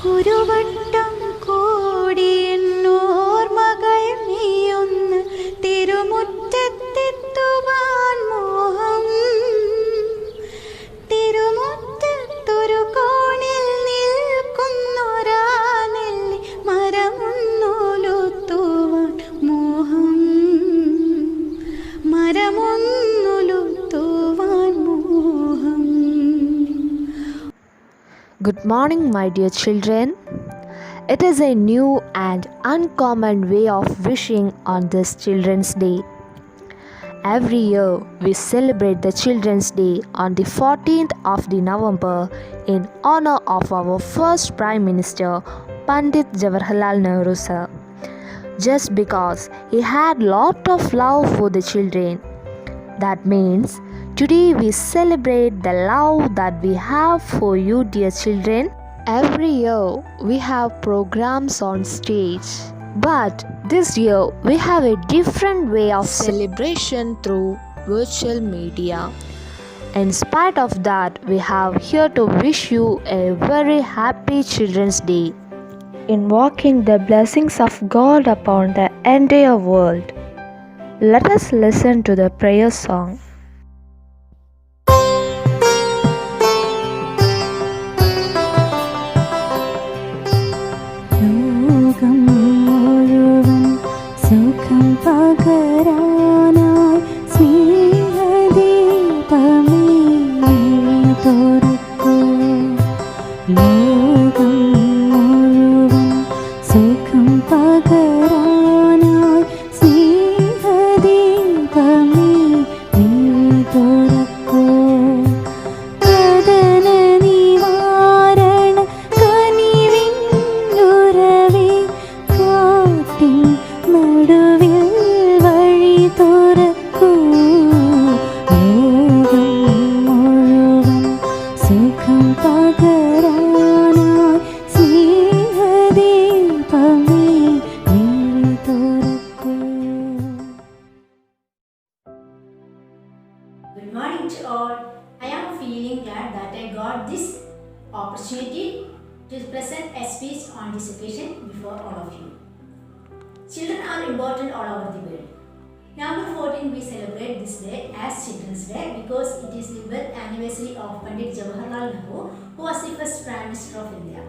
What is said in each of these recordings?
ഒരു വട്ടം കൂടി എന്നോർമകൾ നീയൊന്ന് തിരുമുറ്റത്തെത്തുവാൻ മോഹം. തിരുമുറ്റത്തൊരു കോണിൽ നിൽക്കുന്നൊരാ നെല്ലി മരമൊന്നുലുത്തുവാൻ മോഹം. മരമൊന്നുലുത്തുവാൻ മോഹം. Good morning, my dear children. It is a new and uncommon way of wishing on this Children's Day. Every year, we celebrate the Children's Day on the 14th of November in honor of our first Prime Minister, Pandit Jawaharlal Nehru sir. Just because he had lot of love for the children. That means today we celebrate the love that we have for you, dear children. Every year we have programs on stage, but this year we have a different way of celebration through virtual media. In spite of that, we have here to wish you a very happy Children's Day, invoking the blessings of God upon the entire world. Let us listen to the prayer song. ലോകം മുഴുവൻ സുഖം പകരാനായി സ്നേഹദീപമേ തുറക്കൂ. ലോകം മുഴുവൻ സുഖം പകരാനായി സ്നേഹദീപമേ തുറക്കൂ. കദന നിവാരണ കനിവിന്നുരവി കാട്ടിൻ നടുവിൽ വഴി തുറക്കൂ. ലോകം മുഴുവൻ സുഖം പകരാനായി സ്നേഹദീപമേ തുറക്കൂ. Good morning to all. I am feeling glad that I got this opportunity to present a speech on this occasion before all of you. Children are important all over the world. November 14 we celebrate this day as Children's Day because it is the birth anniversary of Pandit Jawaharlal Nehru, who was the first Prime Minister of India.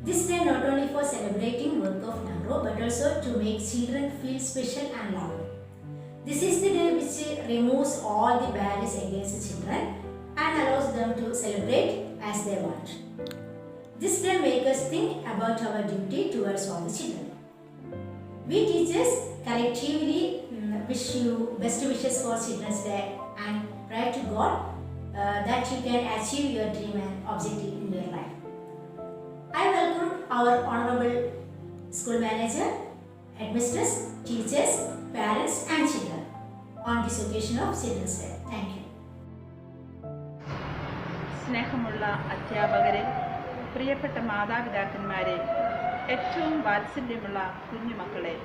This day not only for celebrating work of Nehru but also to make children feel special and loved. This is the day which removes all the barriers against the children and allows them to celebrate as they want. This day makes us think about our duty towards all the children. We teachers collectively wish you best wishes for Children's Day and pray to God that you can achieve your dream and objective in your life. I welcome our honorable school manager, headmistress, teachers, parents and children on this occasion of Children's Day. Thank you. സ്നേഹമുള്ള അധ്യാപകരെ, പ്രിയപ്പെട്ട മാതാപിതാക്കന്മാരെ, ഏറ്റവും വാത്സല്യമുള്ള കുഞ്ഞുമക്കളെ,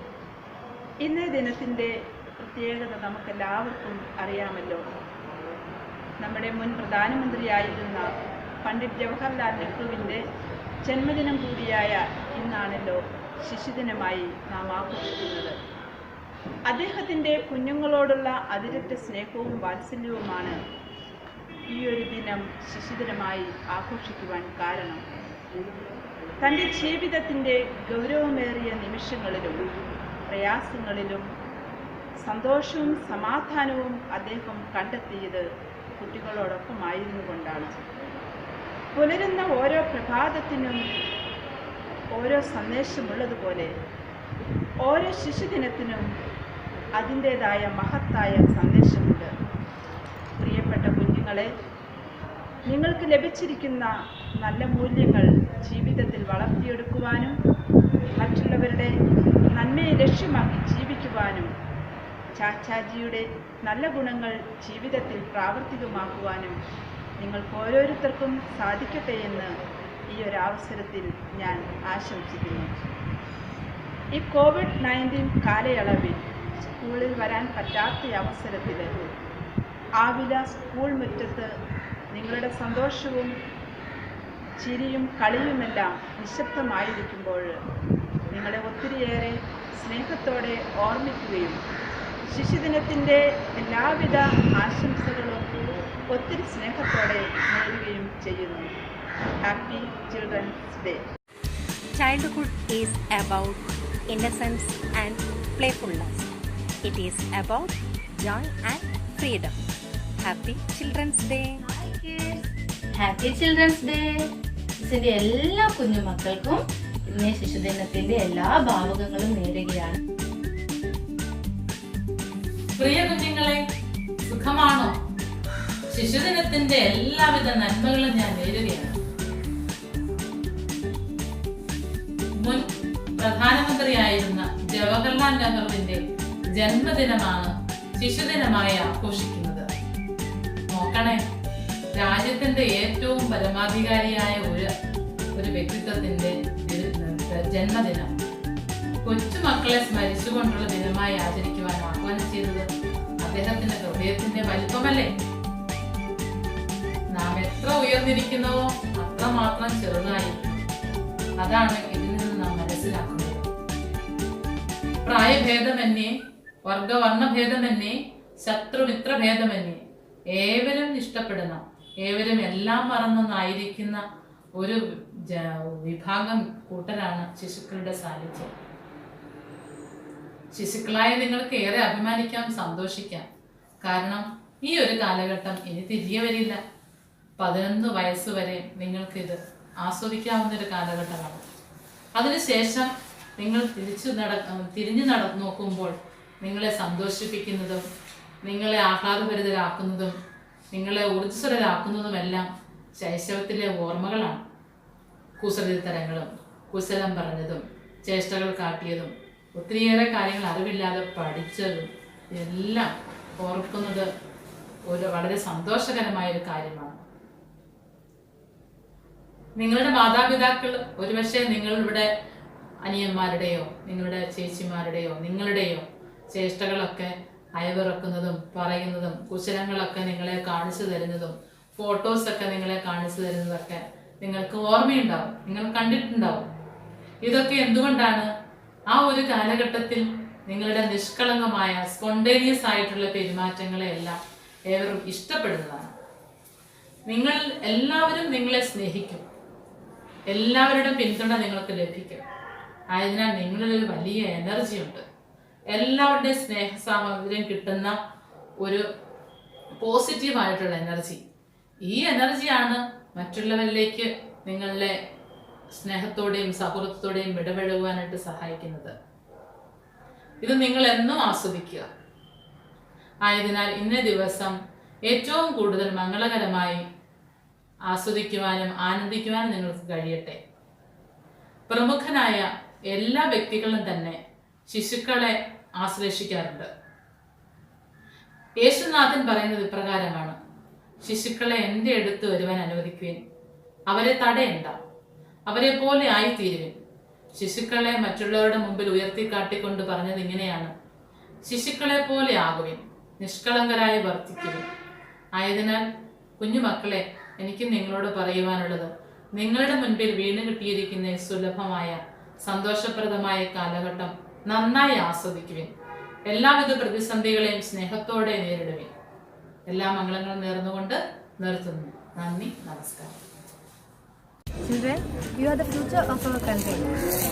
ഇന്നേ ദിനത്തിൻ്റെ പ്രത്യേകത നമുക്കെല്ലാവർക്കും അറിയാമല്ലോ. നമ്മുടെ മുൻ പ്രധാനമന്ത്രിയായിരുന്ന പണ്ഡിറ്റ് ജവഹർലാൽ നെഹ്റുവിൻ്റെ ജന്മദിനം കൂടിയായ ഇന്നാണല്ലോ ശിശുദിനമായി നാം ആഘോഷിക്കുന്നത്. അദ്ദേഹത്തിൻ്റെ കുഞ്ഞുങ്ങളോടുള്ള അതിരറ്റ സ്നേഹവും വാത്സല്യവുമാണ് ഈ ഒരു ദിനം ശിശുദിനമായി ആഘോഷിക്കുവാൻ കാരണം. തൻ്റെ ജീവിതത്തിൻ്റെ ഗൗരവമേറിയ നിമിഷങ്ങളിലും പ്രയാസങ്ങളിലും സന്തോഷവും സമാധാനവും അദ്ദേഹം കണ്ടെത്തിയത് കുട്ടികളോടൊപ്പമായിരുന്നു കൊണ്ടാണ്. പുലരുന്ന ഓരോ പ്രഭാതത്തിനും ഓരോ സന്ദേശമുള്ളതുപോലെ ഓരോ ശിശുദിനത്തിനും അതിൻ്റേതായ മഹത്തായ സന്ദേശമുണ്ട്. പ്രിയപ്പെട്ട കുഞ്ഞുങ്ങളെ, നിങ്ങൾക്ക് ലഭിച്ചിരിക്കുന്ന നല്ല മൂല്യങ്ങൾ ജീവിതത്തിൽ വളർത്തിയെടുക്കുവാനും മറ്റുള്ളവരുടെ നന്മയെ ലക്ഷ്യമാക്കി ജീവിക്കുവാനും ചാച്ചാജിയുടെ നല്ല ഗുണങ്ങൾ ജീവിതത്തിൽ പ്രാവർത്തികമാക്കുവാനും നിങ്ങൾക്ക് ഓരോരുത്തർക്കും സാധിക്കട്ടെ എന്ന് ഈ ഒരു അവസരത്തിൽ ഞാൻ ആശംസിക്കുന്നു. ഈ COVID-19 കാലയളവിൽ സ്കൂളിൽ വരാൻ പറ്റാത്ത അവസരത്തിൽ ആവില സ്കൂൾ മുറ്റത്ത് നിങ്ങളുടെ സന്തോഷവും ചിരിയും കളിയുമെല്ലാം നിശബ്ദമായിരിക്കുമ്പോൾ നിങ്ങളെ ഒത്തിരിയേറെ സ്നേഹത്തോടെ ഓർമ്മിക്കുകയും ശിശുദിനത്തിൻ്റെ എല്ലാവിധ ആശംസകളും ഒത്തിരി സ്നേഹത്തോടെ നേരുകയും ചെയ്യുന്നു. Happy children's day. Childhood is about innocence and playfulness. It is about joy and freedom. Happy Children's Day. Happy children's day. ഇതിന്റെ എല്ലാ കുഞ്ഞുമക്കൾക്കും ഇന്നേ ശിശുദിനത്തിന്റെ എല്ലാ ഭാവുകങ്ങളും നേരുകയാണ്. പ്രിയ കുഞ്ഞുങ്ങളെ, സുഖമാണോ? ശിശുദിനത്തിന്റെ എല്ലാവിധ നന്മകളും ഞാൻ നേരുകയാണ്. മുൻ പ്രധാനമന്ത്രിയായിരുന്ന ജവഹർലാൽ നെഹ്റുവിന്റെ ജന്മദിനമാണ് ശിശുദിനമായി ആഘോഷിക്കുന്നത്. നോക്കണേ, രാജ്യത്തിന്റെ ഏറ്റവും പരമാധികാരിയായ ഒരു വ്യക്തിത്വത്തിന്റെ ജന്മദിനം കൊച്ചുമക്കളെ സ്മരിച്ചുകൊണ്ടുള്ള ദിനമായി ആചരിക്കുവാൻ ആഹ്വാനം ചെയ്തത് അദ്ദേഹത്തിന്റെ ഹൃദയത്തിന്റെ വലിപ്പമല്ലേ? നാം എത്ര ഉയർന്നിരിക്കുന്നുവോ അത്രമാത്രം ചെറുതായി. അതാണ് ഇതിൽ നിന്ന് നാം മനസ്സിലാക്കുന്നത്. പ്രായഭേദമന്യേ, വർഗവർണ്ണഭേദമന്യേ, ശത്രുമിത്രഭേദമന്യേ ഏവരും ഇഷ്ടപ്പെടുന്ന, ഏവരും എല്ലാം മറന്നൊന്നായിരിക്കുന്ന ഒരു വിഭാഗം കൂട്ടരാണ് ശിശുക്കളുടെ സാന്നിധ്യം. ശിശുക്കളായ നിങ്ങൾക്ക് ഏറെ അഭിമാനിക്കാം, സന്തോഷിക്കാം. കാരണം ഈ ഒരു കാലഘട്ടം ഇനി തിരികെ വരില്ല. 11 വയസ്സുവരെ നിങ്ങൾക്കിത് ആസ്വദിക്കാവുന്ന ഒരു കാലഘട്ടമാണ്. അതിനുശേഷം നിങ്ങൾ തിരിഞ്ഞു നോക്കുമ്പോൾ നിങ്ങളെ സന്തോഷിപ്പിക്കുന്നതും നിങ്ങളെ ആഹ്ലാദഭരിതരാക്കുന്നതും നിങ്ങളെ ഊർജ്ജസ്വലരാക്കുന്നതുമെല്ലാം ശൈശവത്തിലെ ഓർമ്മകളാണ്. കുസൃതിത്തരങ്ങളും കുശലം പറഞ്ഞതും ചേഷ്ടകൾ കാട്ടിയതും ഒത്തിരിയേറെ കാര്യങ്ങൾ അറിവില്ലാതെ പഠിച്ചതും എല്ലാം ഓർക്കുന്നത് വളരെ സന്തോഷകരമായൊരു കാര്യമാണ്. നിങ്ങളുടെ മാതാപിതാക്കൾ ഒരുപക്ഷെ നിങ്ങളിവിടെ അനിയന്മാരുടെയോ നിങ്ങളുടെ ചേച്ചിമാരുടെയോ നിങ്ങളുടെയോ ചേഷ്ടകളൊക്കെ അയവിറക്കുന്നതും പറയുന്നതും കുശലങ്ങളൊക്കെ നിങ്ങളെ കാണിച്ചു തരുന്നതും ഫോട്ടോസൊക്കെ നിങ്ങളെ കാണിച്ചു തരുന്നതൊക്കെ നിങ്ങൾക്ക് ഓർമ്മയുണ്ടാവും, നിങ്ങൾ കണ്ടിട്ടുണ്ടാവും. ഇതൊക്കെ എന്തുകൊണ്ടാണ്? ആ ഒരു കാലഘട്ടത്തിൽ നിങ്ങളുടെ നിഷ്കളങ്കമായ സ്പോണ്ടേനിയസ് ആയിട്ടുള്ള പെരുമാറ്റങ്ങളെ എല്ലാം ഏവരും ഇഷ്ടപ്പെടുന്നതാണ്. നിങ്ങൾ എല്ലാവരും നിങ്ങളെ സ്നേഹിക്കും, എല്ലാവരുടെയും പിന്തുണ നിങ്ങൾക്ക് ലഭിക്കും. ആയതിനാൽ നിങ്ങളിൽ ഒരു വലിയ എനർജി ഉണ്ട്. എല്ലാവരുടെയും സ്നേഹ സാമഗ്രിയും കിട്ടുന്ന ഒരു പോസിറ്റീവായിട്ടുള്ള എനർജി. ഈ എനർജിയാണ് മറ്റുള്ളവരിലേക്ക് നിങ്ങളുടെ സ്നേഹത്തോടെയും സൗഹൃദത്തോടെയും ഇടപഴകുവാനായിട്ട് സഹായിക്കുന്നത്. ഇത് നിങ്ങൾ എന്നും ആസ്വദിക്കുക. ആയതിനാൽ ഇന്നേ ദിവസം ഏറ്റവും കൂടുതൽ മംഗളകരമായി ആസ്വദിക്കുവാനും ആനന്ദിക്കുവാനും നിങ്ങൾക്ക് കഴിയട്ടെ. പ്രമുഖനായ എല്ലാ വ്യക്തികളും തന്നെ ശിശുക്കളെ ആശ്ലേഷിക്കാറുണ്ട്. യേശുനാഥൻ പറയുന്നത് ഇപ്രകാരമാണ്: ശിശുക്കളെ എൻ്റെ അടുത്ത് വരുവാൻ അനുവദിക്കുവിൻ, അവരെ തടയണ്ട, അവരെ പോലെ ആയിത്തീരുവിൻ. ശിശുക്കളെ മറ്റുള്ളവരുടെ മുമ്പിൽ ഉയർത്തിക്കാട്ടിക്കൊണ്ട് പറഞ്ഞത് ഇങ്ങനെയാണ്: ശിശുക്കളെ പോലെ ആകുവിൻ, നിഷ്കളങ്കരായി വർത്തിക്കുവിൻ. ആയതിനാൽ കുഞ്ഞുമക്കളെ, എനിക്ക് നിങ്ങളോട് പറയുവാനുള്ളത്, നിങ്ങളുടെ മുൻപിൽ വീണ് കിട്ടിയിരിക്കുന്ന സുലഭമായ സന്തോഷപ്രദമായ കാലഘട്ടം നന്നായി ആസ്വദിക്കുവിൻ. എല്ലാവിധ പ്രതിസന്ധികളെയും സ്നേഹത്തോടെ നേരിടുവിൻ. എല്ലാ മംഗളങ്ങളും നേർന്നുകൊണ്ട് നിർത്തുന്നു. നന്ദി, നമസ്കാരം. Children, you are the future of our country.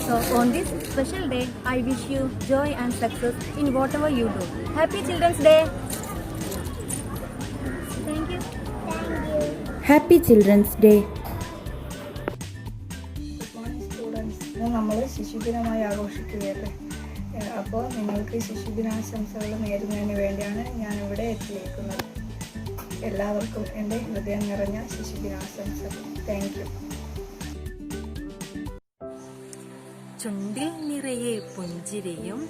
So on this special day, I wish you joy and success in whatever you do. Happy Children's Day. Thank you. Happy children's day. Students, നമ്മൾ ശിശുദിനമായി ആഘോഷിക്കുകയല്ലേ. അപ്പോൾ നിങ്ങൾക്ക് ശിശുദിനാശംസകൾ നേരുന്നതിന് വേണ്ടിയാണ് ഞാനിവിടെ എത്തിയിരിക്കുന്നത്. എല്ലാവർക്കും എൻ്റെ ഹൃദയം നിറഞ്ഞ ശിശുദിനാശംസകൾ. Thank you. ചുണ്ടിൽ നിറയെ പുഞ്ചിരിയും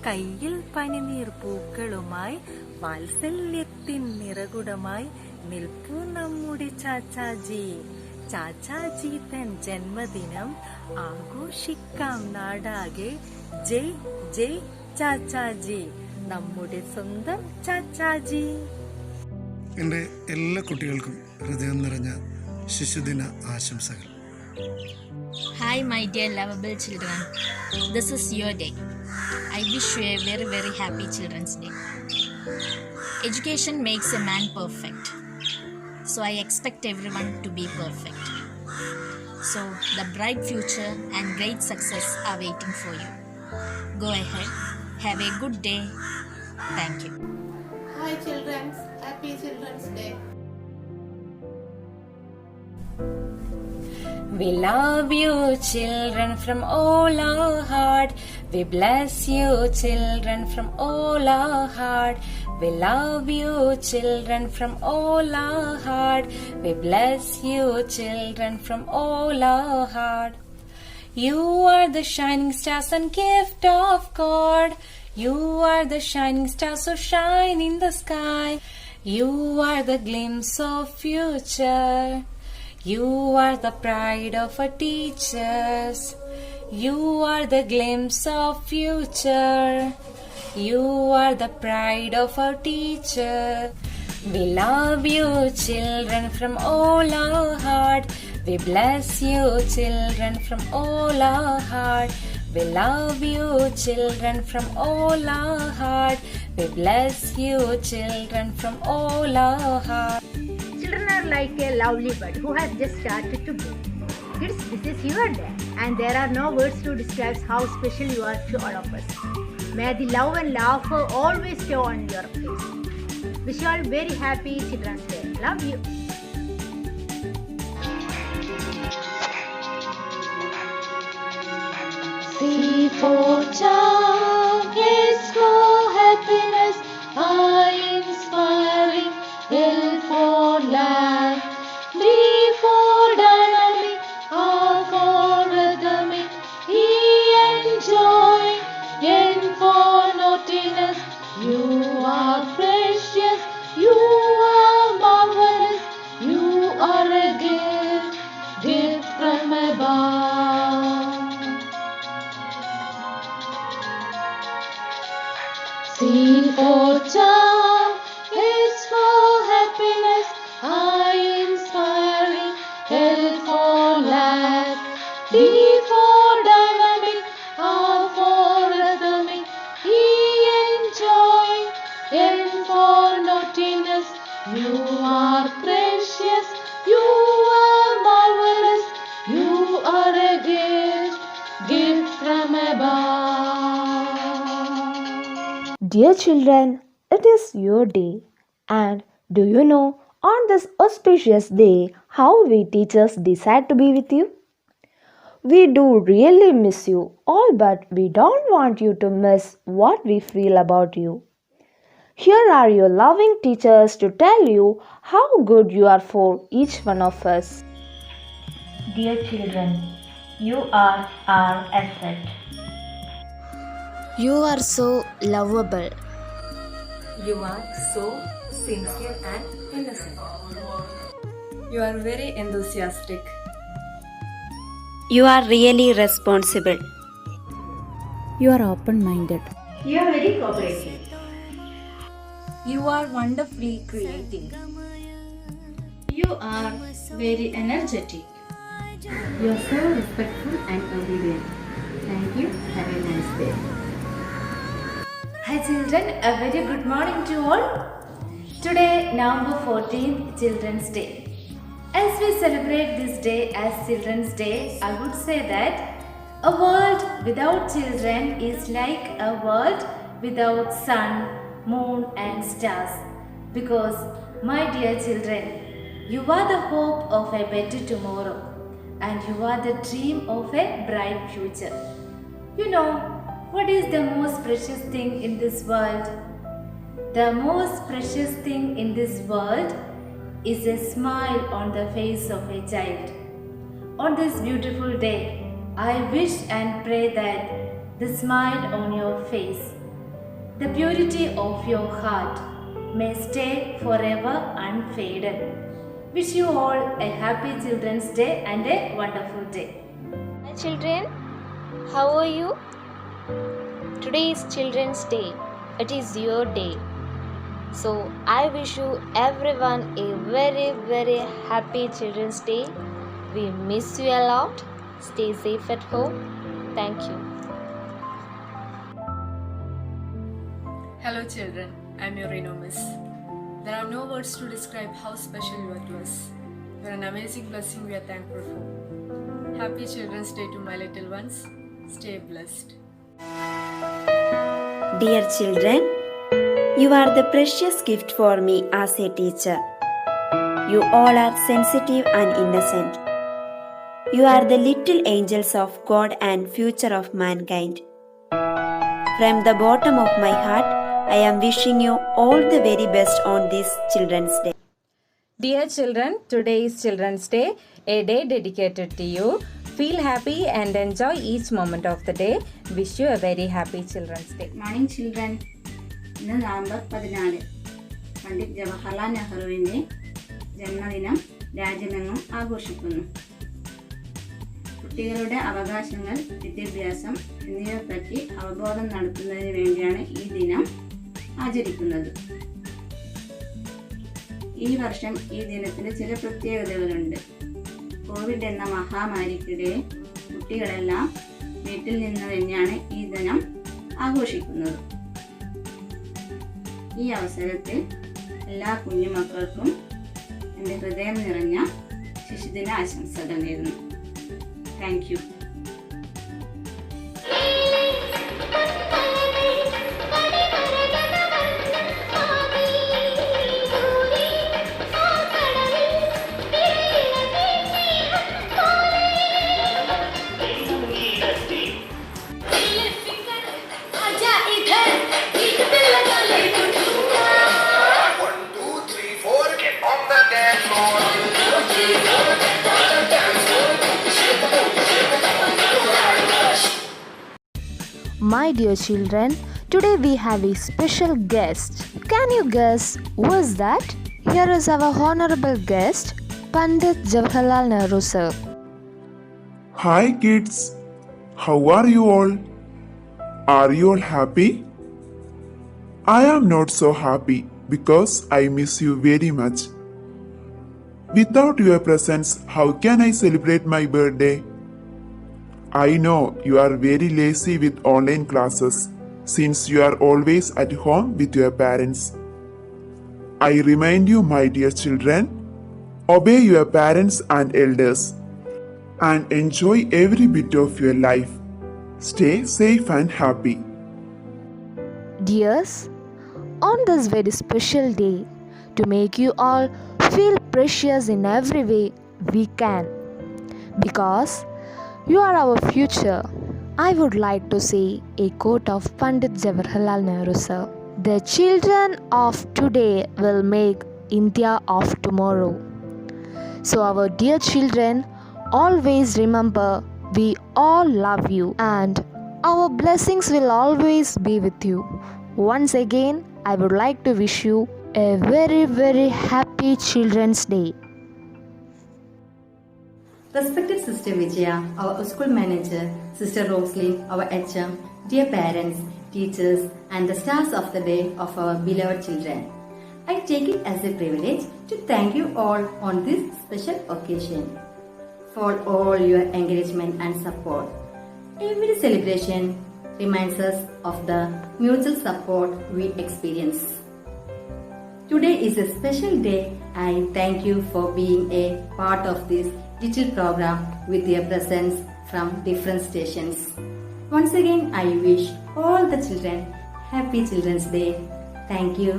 കയ്യിൽ പനിനീർ പൂക്കളുമായി വാത്സല്യത്തിൻ നിറകുടമായി നിൽപ്പു നമ്മുടെ ചാച്ചാജി. ചാച്ചാജി തൻ ജന്മദിനം ആഘോഷിക്കാം നാടാകെ. ജയ് ജയ് ചാച്ചാജി, നമ്മുടെ സ്വന്തം ചാച്ചാജി. എൻ്റെ എല്ലാ കുട്ടികൾക്കും ഹൃദയം നിറഞ്ഞ ശിശുദിന ആശംസകൾ. Hi, my dear lovable children. This is your day. I wish you a very, very happy Children's Day. Education makes a man perfect. So I expect everyone to be perfect. So the bright future and great success are waiting for you. Go ahead. Have a good day. Thank you. Hi children, happy Children's Day. We love you, children, from all our heart. We bless you, children, from all our heart. We love you, children, from all our heart. We bless you, children, from all our heart. You are the shining stars and gift of God. You are the shining stars so shine in the sky. You are the glimpse of future. You are the pride of our teachers. You are the glimpse of future. You are the pride of our teacher. We love you, children, from all our heart. We bless you, children, from all our heart. We love you, children, from all our heart. We bless you, children, from all our heart. Children are like a lovely bird who has just started to bloom. Kids, this is your day, and there are no words to describe how special you are to all of us. May the love and laughter always show on your face. Wish you all very happy Children's Day. Love you. C for child, S for happiness, I inspiring, L for love, D for dynamic, R for rhythmic, E enjoying, N for naughtiness. You are precious, you are marvelous, you are a gift from above. C for charm, S for happiness, I inspiring, L for laugh, D for dynamic, R for rhythmic, E enjoying, N for naughtiness. You are precious, you are marvelous, you are a gift from above. Dear children, it is your day. And do you know, on this auspicious day, how we teachers decide to be with you? We do really miss you, all but we don't want you to miss what we feel about you. Here are your loving teachers to tell you how good you are for each one of us. Dear children, you are our asset. You are so lovable. You are so sincere and innocent. You are very enthusiastic. You are really responsible. You are open-minded. You are very cooperative. You are wonderfully creative. You are very energetic. You are so respectful and obedient. Thank you. Have a nice day. Hi children, a very good morning to all. Today, November 14th, Children's Day. As we celebrate this day as Children's Day, I would say that a world without children is like a world without sun, moon and stars. Because, my dear children, you are the hope of a better tomorrow and you are the dream of a bright future. You know, what is the most precious thing in this world? The most precious thing in this world is a smile on the face of a child. On this beautiful day, I wish and pray that the smile on your face, the purity of your heart may stay forever unfaded. Wish you all a happy Children's Day and a wonderful day. Hi children, how are you? Today is Children's Day. It is your day. So I wish you everyone a very, very happy Children's Day. We miss you a lot. Stay safe at home. Thank you. Hello children, I'm your Miss. There are no words to describe how special you are to us. You are an amazing blessing we are thankful for. Happy Children's Day to my little ones. Stay blessed. Dear children, you are the precious gift for me as a teacher. You all are sensitive and innocent. You are the little angels of God and future of mankind. From the bottom of my heart, I am wishing you all the very best on this Children's Day. Dear children, today is Children's Day, a day dedicated to you. Feel happy and enjoy each moment of the day. Wish you a very happy Children's Day. Morning children. ഇന്ന് November 14 Pandit Jawaharlal നെഹ്റുവിൻ്റെ ജന്മദിനം രാജ്യമെങ്ങും ആഘോഷിക്കുന്നു. കുട്ടികളുടെ അവകാശങ്ങൾ, വിദ്യാഭ്യാസം എന്നിവയെപ്പറ്റി അവബോധം നടത്തുന്നതിന് വേണ്ടിയാണ് ഈ ദിനം ആചരിക്കുന്നത്. ഈ വർഷം ഈ ദിനത്തിന് ചില പ്രത്യേകതകളുണ്ട്. കോവിഡ് എന്ന മഹാമാരിക്കിടെ കുട്ടികളെല്ലാം വീട്ടിൽ നിന്ന് തന്നെയാണ് ഈ ദിനം ആഘോഷിക്കുന്നത്. ഈ അവസരത്തിൽ എല്ലാ കുഞ്ഞുമക്കൾക്കും എൻ്റെ ഹൃദയം നിറഞ്ഞ ശിശുദിന ആശംസകൾ നേരുന്നു. Thank you. My dear children, today we have a special guest. Can you guess who is that? Here is our honorable guest, Pandit Jawaharlal Nehru sir. Hi kids, how are you all? Are you all happy? I am not so happy because I miss you very much. Without your presence, how can I celebrate my birthday? I know you are very lazy with online classes since you are always at home with your parents. I remind you, my dear children, obey your parents and elders and enjoy every bit of your life. Stay safe and happy. Dears, on this very special day, to make you all feel precious in every way we can, because you are our future, I would like to say a quote of Pandit Jawaharlal Nehru sir. The children of today will make India of tomorrow. So our dear children, always remember we all love you and our blessings will always be with you. Once again, I would like to wish you a very, very happy Children's Day. Respected Sister Vijaya, our school manager, Sister Rosalie, our HM, dear parents, teachers, and the stars of the day of our beloved children. I take it as a privilege to thank you all on this special occasion for all your encouragement and support. Every celebration reminds us of the mutual support we experience. Today is a special day. I thank you for being a part of this little program with your presence from different stations. Once again, I wish all the children Happy Children's Day. Thank you.